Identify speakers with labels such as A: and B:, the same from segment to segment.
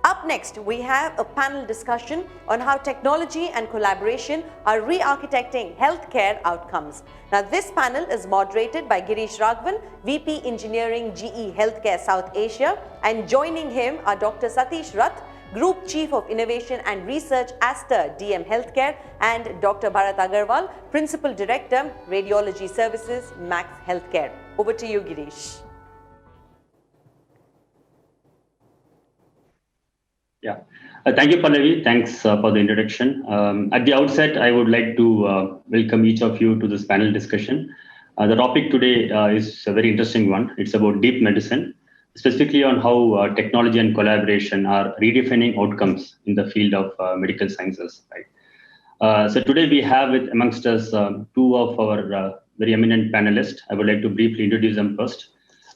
A: Up next, we have a panel discussion on how technology and collaboration are re-architecting healthcare outcomes. Now, this panel is moderated by Girish Raghavan, VP Engineering GE Healthcare South Asia, and joining him are Dr. Satish Rath, Group Chief of Innovation and Research, Aster DM Healthcare, and Dr. Bharat Agarwal, Principal Director, Radiology Services, Max Healthcare. Over to you, Girish.
B: Yeah, thank you, Pallavi. Thanks for the introduction. At the outset, I would like to welcome each of you to this panel discussion. The topic today is a very interesting one. It's about deep medicine, specifically on how technology and collaboration are redefining outcomes in the field of medical sciences. Right. So today we have amongst us two of our very eminent panelists. I would like to briefly introduce them first.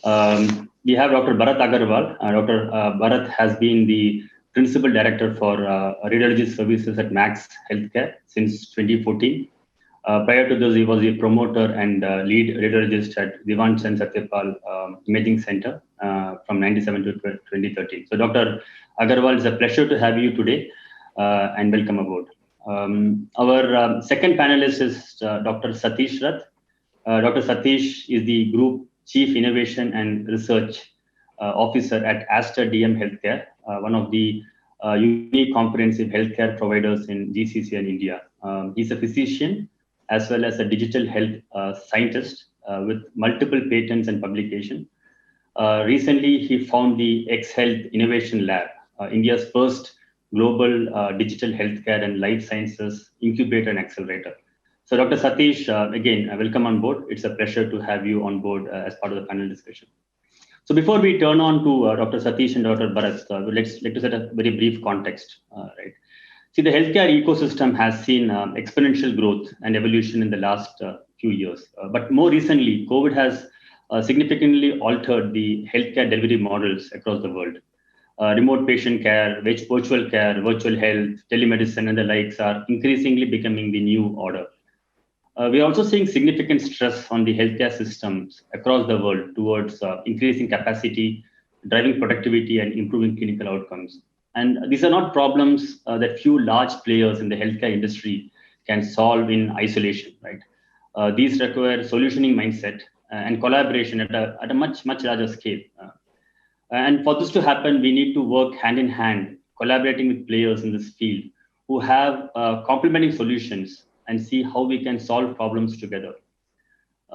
B: We have Dr. Bharat Agarwal. Dr. Bharat has been the Principal Director for Radiology Services at Max Healthcare since 2014. Prior to this, he was a promoter and lead radiologist at Dewan Chand Satyapal Imaging Center from 1997 to 2013. So Dr. Agarwal, it's a pleasure to have you today and welcome aboard. Our second panelist is Dr. Satish Rath. Dr. Satish is the Group Chief Innovation and Research Officer at Aster DM Healthcare, one of the unique comprehensive healthcare providers in GCC and India. He's a physician as well as a digital health scientist with multiple patents and publications. Recently, he founded the X Health Innovation Lab, India's first global digital healthcare and life sciences incubator and accelerator. So Dr. Satish, again, welcome on board. It's a pleasure to have you on board as part of the panel discussion. So before we turn on to Dr. Satish and Dr. Bharat, let's set a very brief context. Right. See, the healthcare ecosystem has seen exponential growth and evolution in the last few years. But more recently, COVID has significantly altered the healthcare delivery models across the world. Remote patient care, virtual care, virtual health, telemedicine, and the likes are increasingly becoming the new order. We are also seeing significant stress on the healthcare systems across the world towards increasing capacity, driving productivity, and improving clinical outcomes. And these are not problems that few large players in the healthcare industry can solve in isolation, right? These require solutioning mindset and collaboration at a much larger scale. And for this to happen, we need to work hand in hand, collaborating with players in this field who have complementing solutions and see how we can solve problems together.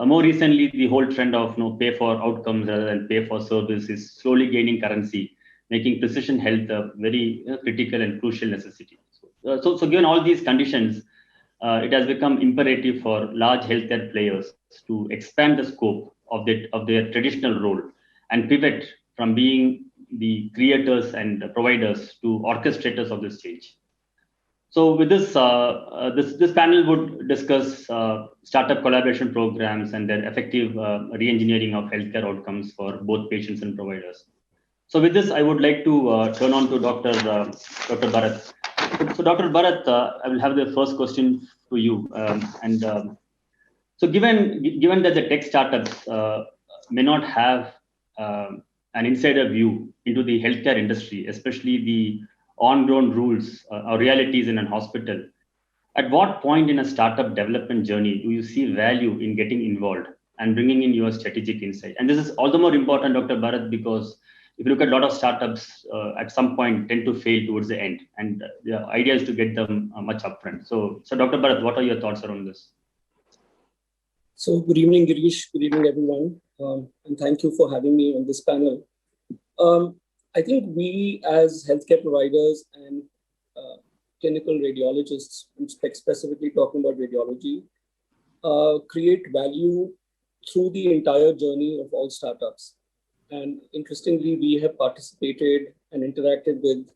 B: More recently, the whole trend of pay for outcomes rather than pay for service is slowly gaining currency, making precision health a very critical and crucial necessity. So given all these conditions, it has become imperative for large healthcare players to expand the scope of their traditional role and pivot from being the creators and providers to orchestrators of this change. So with this, this panel would discuss startup collaboration programs and their effective re-engineering of healthcare outcomes for both patients and providers. So with this, I would like to turn on to Dr. Bharat. So Dr. Bharat, I will have the first question to you. So given that the tech startups may not have an insider view into the healthcare industry, especially the on-ground rules or realities in an hospital, at what point in a startup development journey do you see value in getting involved and bringing in your strategic insight? And this is all the more important, Dr. Bharat, because if you look at a lot of startups, at some point tend to fail towards the end, and the idea is to get them much upfront. So Dr. Bharat, what are your thoughts around this?
C: So good evening, Girish. Good evening, everyone. And thank you for having me on this panel. I think we as healthcare providers and clinical radiologists, I'm specifically talking about radiology, create value through the entire journey of all startups. And interestingly, we have participated and interacted with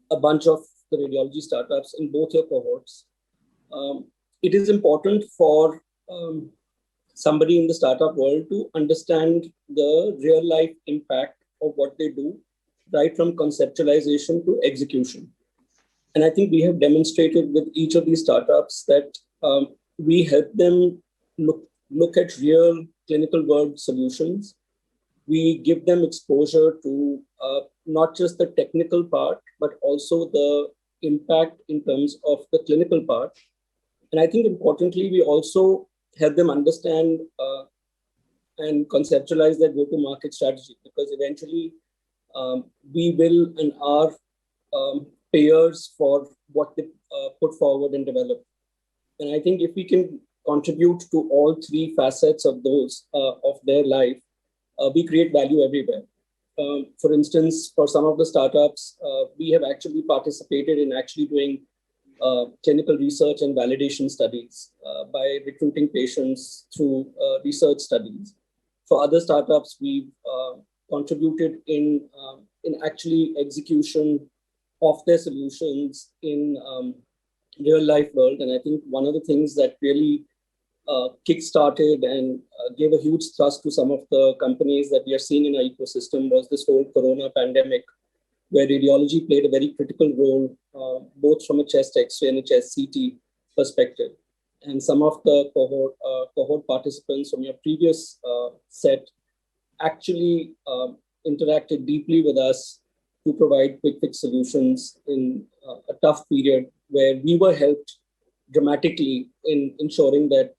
C: a bunch of the radiology startups in both your cohorts. It is important for somebody in the startup world to understand the real life impact of what they do, right from conceptualization to execution. And I think we have demonstrated with each of these startups that we help them look at real clinical world solutions we give them exposure to not just the technical part, but also the impact in terms of the clinical part. And I think importantly, we also help them understand and conceptualize their go-to-market strategy, because eventually we will and are payers for what they put forward and develop. And I think if we can contribute to all three facets of those of their life, we create value everywhere. For instance, for some of the startups, we have actually participated in actually doing clinical research and validation studies by recruiting patients through research studies. For other startups, we've contributed in actually execution of their solutions in real life world. And I think one of the things that really kickstarted and gave a huge thrust to some of the companies that we are seeing in our ecosystem was this whole corona pandemic, where radiology played a very critical role, both from a chest X-ray and a chest CT perspective. And some of the cohort participants from your previous set actually interacted deeply with us to provide quick fix solutions in a tough period, where we were helped dramatically in ensuring that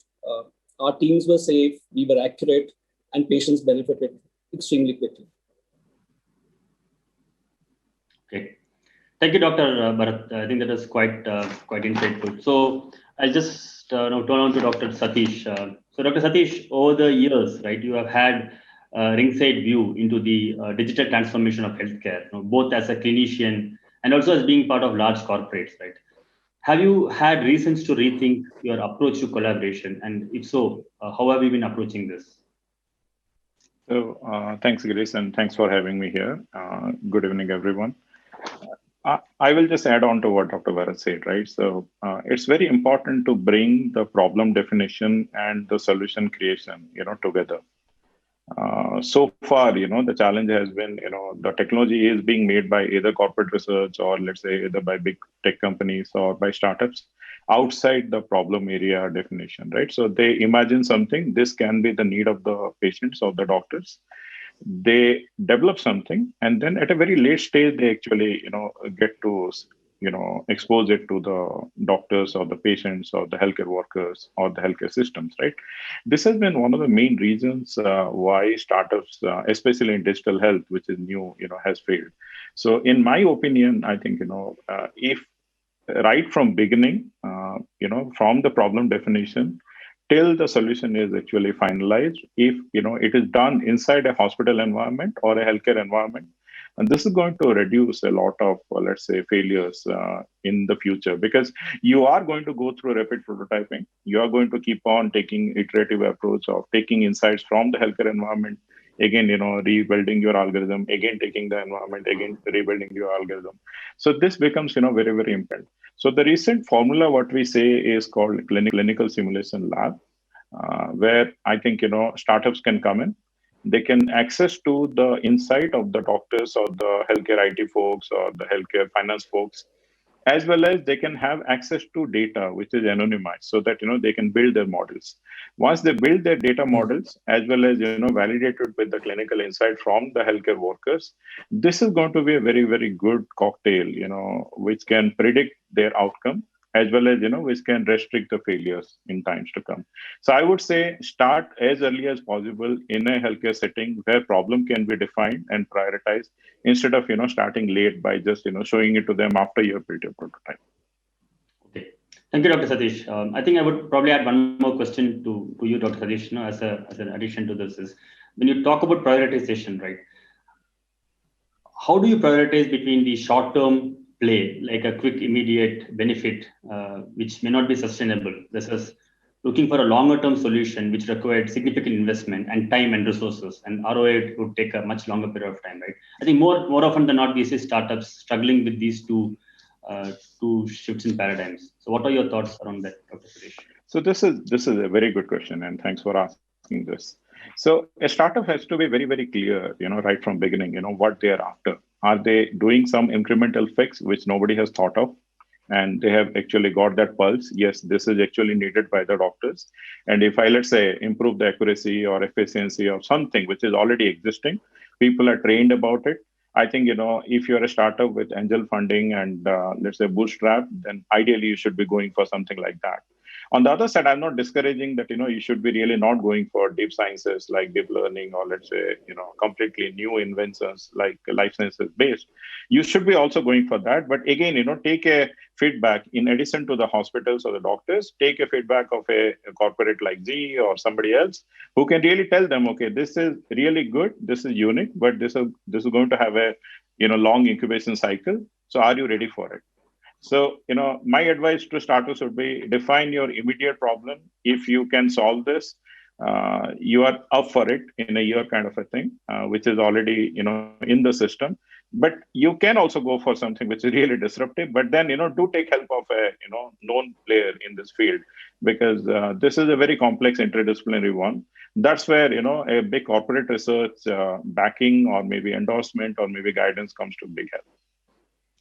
C: our teams were safe, we were accurate, and patients benefited extremely quickly.
B: Okay. Thank you, Dr. Bharat. I think that is quite insightful. So I'll just now turn on to Dr. Satish. So Dr. Satish, over the years, right, you have had a ringside view into the digital transformation of healthcare, both as a clinician and also as being part of large corporates, right? Have you had reasons to rethink your approach to collaboration? And if so, how have you been approaching this?
D: So thanks, Grace, and thanks for having me here. Good evening, everyone. I will just add on to what Dr. Bharat said, right? So it's very important to bring the problem definition and the solution creation, together. So far, the challenge has been, the technology is being made by either corporate research or let's say either by big tech companies or by startups outside the problem area definition, right? So they imagine something, this can be the need of the patients or the doctors. They develop something, and then at a very late stage, they actually, get to, expose it to the doctors or the patients or the healthcare workers or the healthcare systems, right? This has been one of the main reasons why startups, especially in digital health, which is new, has failed. So in my opinion, I think, if right from beginning, from the problem definition till the solution is actually finalized, if it is done inside a hospital environment or a healthcare environment, and this is going to reduce a lot of, let's say, failures in the future, because you are going to go through rapid prototyping. You are going to keep on taking iterative approach of taking insights from the healthcare environment, again, rebuilding your algorithm, again, taking the environment, again, rebuilding your algorithm. So this becomes, very, very important. So the recent formula, what we say is called clinical simulation lab, where I think, startups can come in. They can access to the insight of the doctors or the healthcare IT folks or the healthcare finance folks, as well as they can have access to data, which is anonymized, so that, they can build their models. Once they build their data models, as well as, validated with the clinical insight from the healthcare workers, this is going to be a very, very good cocktail, which can predict their outcome, as well as, which can restrict the failures in times to come. So I would say start as early as possible in a healthcare setting where problem can be defined and prioritized, instead of, starting late by just, showing it to them after you have built your prototype.
B: Okay. Thank you, Dr. Satish. I think I would probably add one more question to you, Dr. Satish, as an addition to this is, when you talk about prioritization, right? How do you prioritize between the short-term play, like a quick, immediate benefit, which may not be sustainable, versus looking for a longer-term solution, which required significant investment and time and resources, and ROI would take a much longer period of time, right? I think more often than not, we see startups struggling with these two shifts in paradigms. So what are your thoughts around that, Dr. Suresh?
D: So this is a very good question, and thanks for asking this. So a startup has to be very, very clear, right from beginning, what they are after. Are they doing some incremental fix which nobody has thought of? and they have actually got that pulse. Yes, this is actually needed by the doctors. And if I, let's say, improve the accuracy or efficiency of something which is already existing, people are trained about it. I think, if you're a startup with angel funding and let's say bootstrap, then ideally you should be going for something like that. On the other side, I'm not discouraging that, you should be really not going for deep sciences like deep learning or let's say, completely new inventions like life sciences based. You should be also going for that. But again, take a feedback in addition to the hospitals or the doctors, take a feedback of a corporate like G or somebody else who can really tell them, okay, this is really good, this is unique, but this is going to have a, long incubation cycle. So are you ready for it? So, my advice to starters would be define your immediate problem. If you can solve this, you are up for it in a year kind of a thing, which is already, in the system. But you can also go for something which is really disruptive, but then, do take help of a, known player in this field, because this is a very complex interdisciplinary one. That's where, a big corporate research backing or maybe endorsement or maybe guidance comes to big help.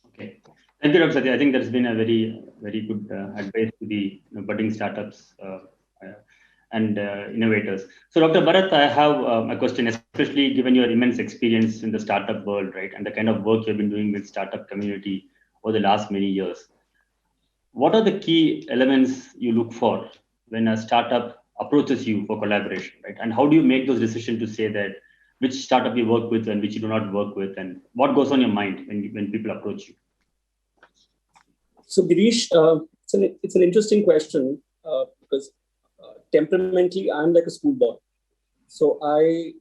B: Okay. Thank you, Dr. Satya. I think that's been a very, very good advice to the budding startups and innovators. So, Dr. Bharat, I have a question, especially given your immense experience in the startup world, right, and the kind of work you've been doing with startup community over the last many years. What are the key elements you look for when a startup approaches you for collaboration, right? And how do you make those decisions to say that which startup you work with and which you do not work with, and what goes on your mind when people approach you?
C: So, Girish, it's an interesting question because temperamentally, I'm like a schoolboy. So I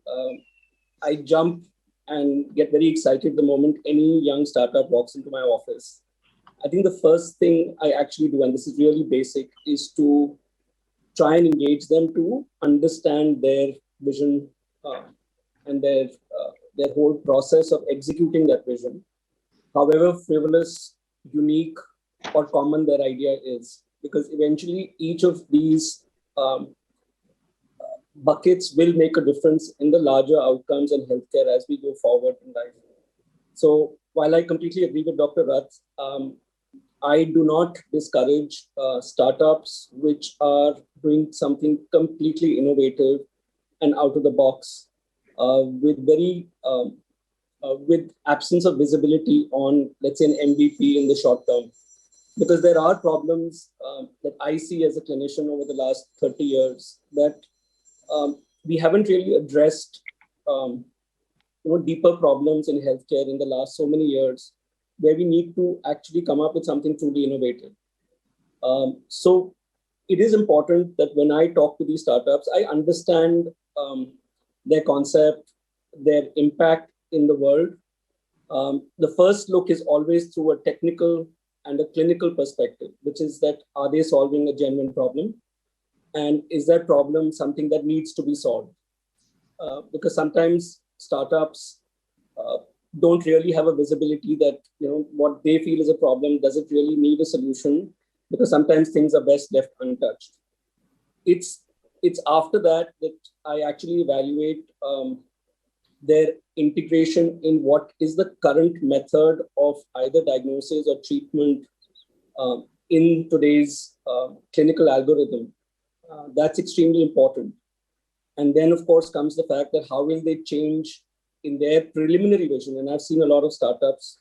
C: jump and get very excited the moment any young startup walks into my office. I think the first thing I actually do, and this is really basic, is to try and engage them to understand their vision and their whole process of executing that vision, however frivolous, unique, or common their idea is, because eventually each of these buckets will make a difference in the larger outcomes in healthcare as we go forward in life. So while I completely agree with Dr. Rath, I do not discourage startups which are doing something completely innovative and out of the box with absence of visibility on, let's say, an MVP in the short term. Because there are problems that I see as a clinician over the last 30 years that we haven't really addressed deeper problems in healthcare in the last so many years, where we need to actually come up with something truly innovative. So it is important that when I talk to these startups, I understand their concept, their impact in the world. The first look is always through a technical and a clinical perspective, which is that are they solving a genuine problem? And is that problem something that needs to be solved? Because sometimes startups don't really have a visibility that what they feel is a problem, does it really need a solution? Because sometimes things are best left untouched. It's after that I actually evaluate their integration in what is the current method of either diagnosis or treatment in today's clinical algorithm. That's extremely important. And then, of course, comes the fact that how will they change in their preliminary vision? And I've seen a lot of startups,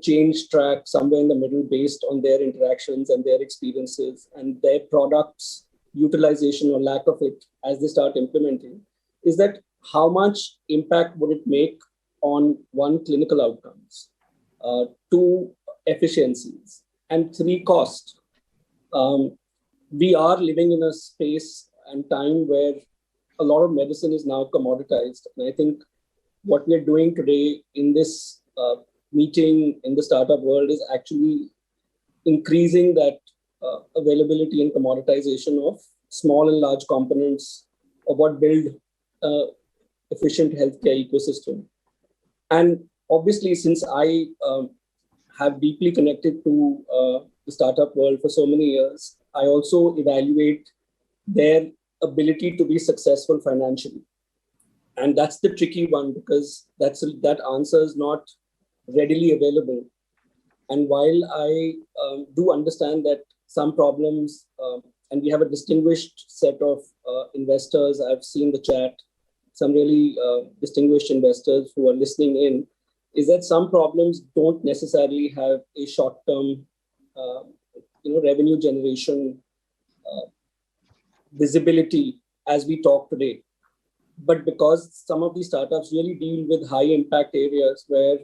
C: change track somewhere in the middle based on their interactions and their experiences and their products utilization or lack of it as they start implementing. Is that how much impact would it make on one, clinical outcomes, two, efficiencies, and three, cost? We are living in a space and time where a lot of medicine is now commoditized. And I think what we're doing today in this meeting in the startup world is actually increasing that availability and commoditization of small and large components of what build efficient healthcare ecosystem. And obviously, since I have deeply connected to the startup world for so many years, I also evaluate their ability to be successful financially. And that's the tricky one, because that answer is not readily available. And while I do understand that some problems, and we have a distinguished set of investors, I've seen the chat, some really distinguished investors who are listening in, is that some problems don't necessarily have a short-term, revenue generation visibility as we talk today. But because some of these startups really deal with high impact areas where,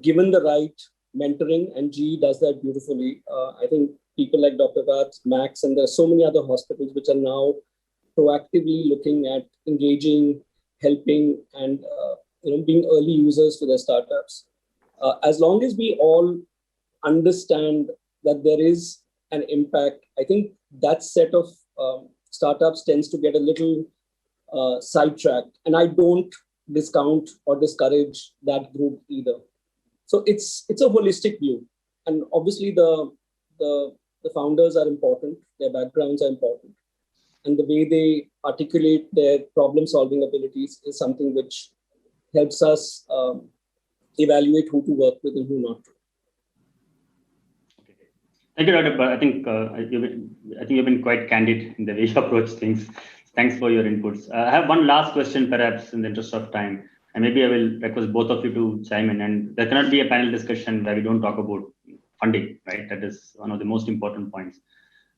C: given the right mentoring, and GE does that beautifully, I think people like Dr. Raj, Max, and there are so many other hospitals which are now proactively looking at engaging, helping, and being early users to their startups. As long as we all understand that there is an impact, I think that set of startups tends to get a little sidetracked. And I don't discount or discourage that group either. So it's a holistic view. And obviously the founders are important, their backgrounds are important. And the way they articulate their problem-solving abilities is something which helps us evaluate who to work with and who not to.
B: Thank you, Dr. I think you've been quite candid in the way you approach things. Thanks for your inputs. I have one last question, perhaps, in the interest of time, and maybe I will request both of you to chime in. And there cannot be a panel discussion where we don't talk about funding, right? That is one of the most important points.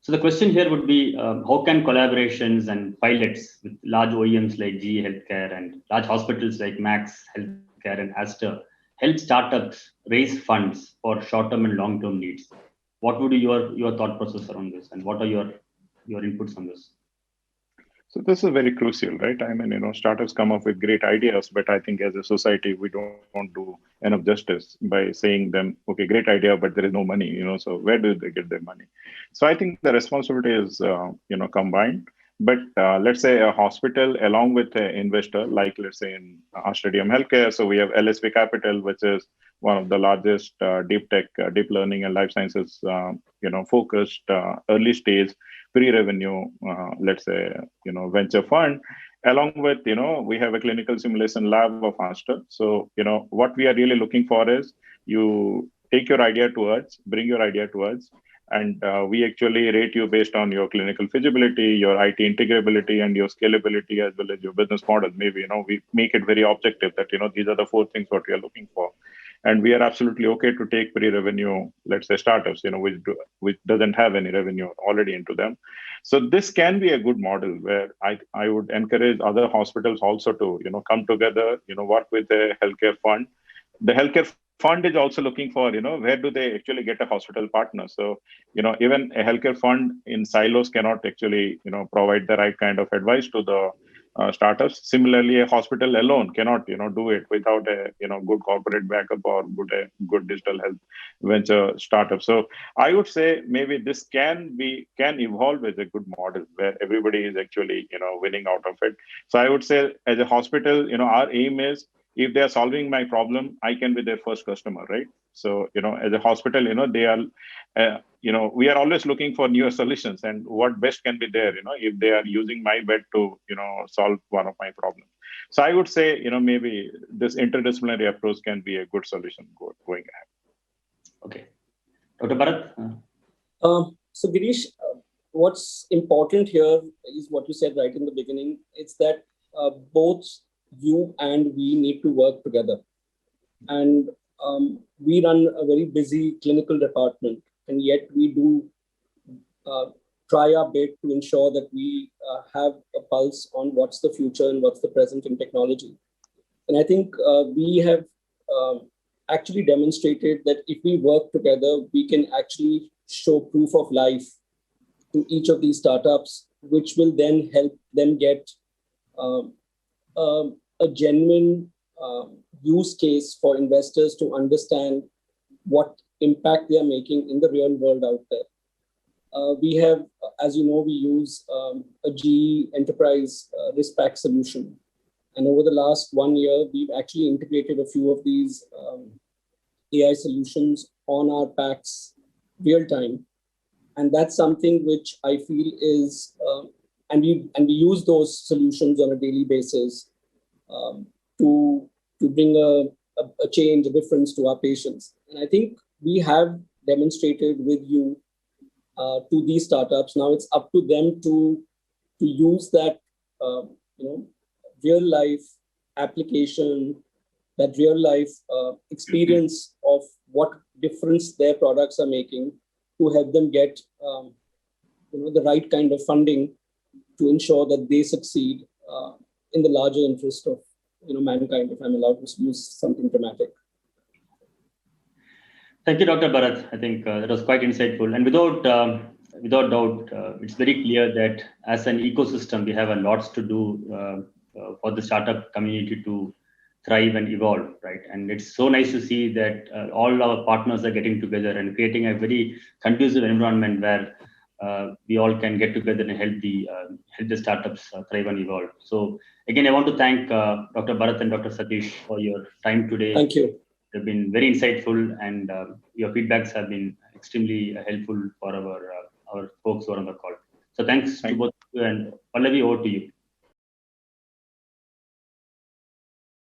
B: So the question here would be, how can collaborations and pilots with large OEMs like GE Healthcare and large hospitals like Max Healthcare and Aster help startups raise funds for short-term and long-term needs? What would be your thought process around this, and what are your inputs on this?
D: So this is very crucial, right? I mean, startups come up with great ideas, but I think as a society, we don't do enough justice by saying them, okay, great idea, but there is no money, so where do they get their money? So I think the responsibility is, combined. But let's say a hospital along with an investor, like let's say in Aster-DM Healthcare, so we have LSV Capital, which is one of the largest deep tech, deep learning and life sciences, focused early stage pre-revenue, let's say, venture fund. Along with, we have a clinical simulation lab of Aster. So, what we are really looking for is you take your idea to us, bring your idea to us, and we actually rate you based on your clinical feasibility, your IT integrability, and your scalability, as well as your business model. Maybe, we make it very objective that, these are the 4 things what we are looking for. And we are absolutely okay to take pre-revenue, let's say startups, which doesn't have any revenue already into them. So this can be a good model where I would encourage other hospitals also to, come together, work with a healthcare fund. The healthcare fund is also looking for, where do they actually get a hospital partner? So, even a healthcare fund in silos cannot actually, provide the right kind of advice to the startups. Similarly, a hospital alone cannot, do it without a, good corporate backup or good digital health venture startup. So I would say maybe this can evolve as a good model where everybody is actually, winning out of it. So I would say as a hospital, our aim is, if they are solving my problem, I can be their first customer, right? So, as a hospital, they are, we are always looking for newer solutions and what best can be there, if they are using my bed to, solve one of my problems. So I would say, maybe this interdisciplinary approach can be a good solution going ahead.
B: Okay. Dr. Bharat?
C: So Girish, what's important here is what you said right in the beginning. It's that both you and we need to work together. And we run a very busy clinical department, and yet we do try our bit to ensure that we have a pulse on what's the future and what's the present in technology. And I think we have actually demonstrated that if we work together, we can actually show proof of life to each of these startups, which will then help them get a genuine use case for investors to understand what impact they are making in the real world out there. We have, as you know, we use a GE enterprise RIS-PACS solution. And over the last 1 year, we've actually integrated a few of these AI solutions on our PACS real time. And that's something which I feel is, and we use those solutions on a daily basis to bring a change, a difference to our patients. And I think we have demonstrated with you to these startups. Now it's up to them to use that real life application, that real life experience of what difference their products are making, to help them get the right kind of funding to ensure that they succeed in the larger interest of mankind, if I'm allowed to use something dramatic.
B: Thank you, Dr. Bharat. I think that was quite insightful. And without doubt, it's very clear that as an ecosystem, we have a lot to do for the startup community to thrive and evolve, right? And it's so nice to see that all our partners are getting together and creating a very conducive environment where we all can get together and help the startups thrive and evolve. So again, I want to thank Dr. Bharat and Dr. Satish for your time today.
C: Thank you.
B: They've been very insightful, and your feedbacks have been extremely helpful for our folks who are on the call. So thanks to both of you, and Pallavi, over to you.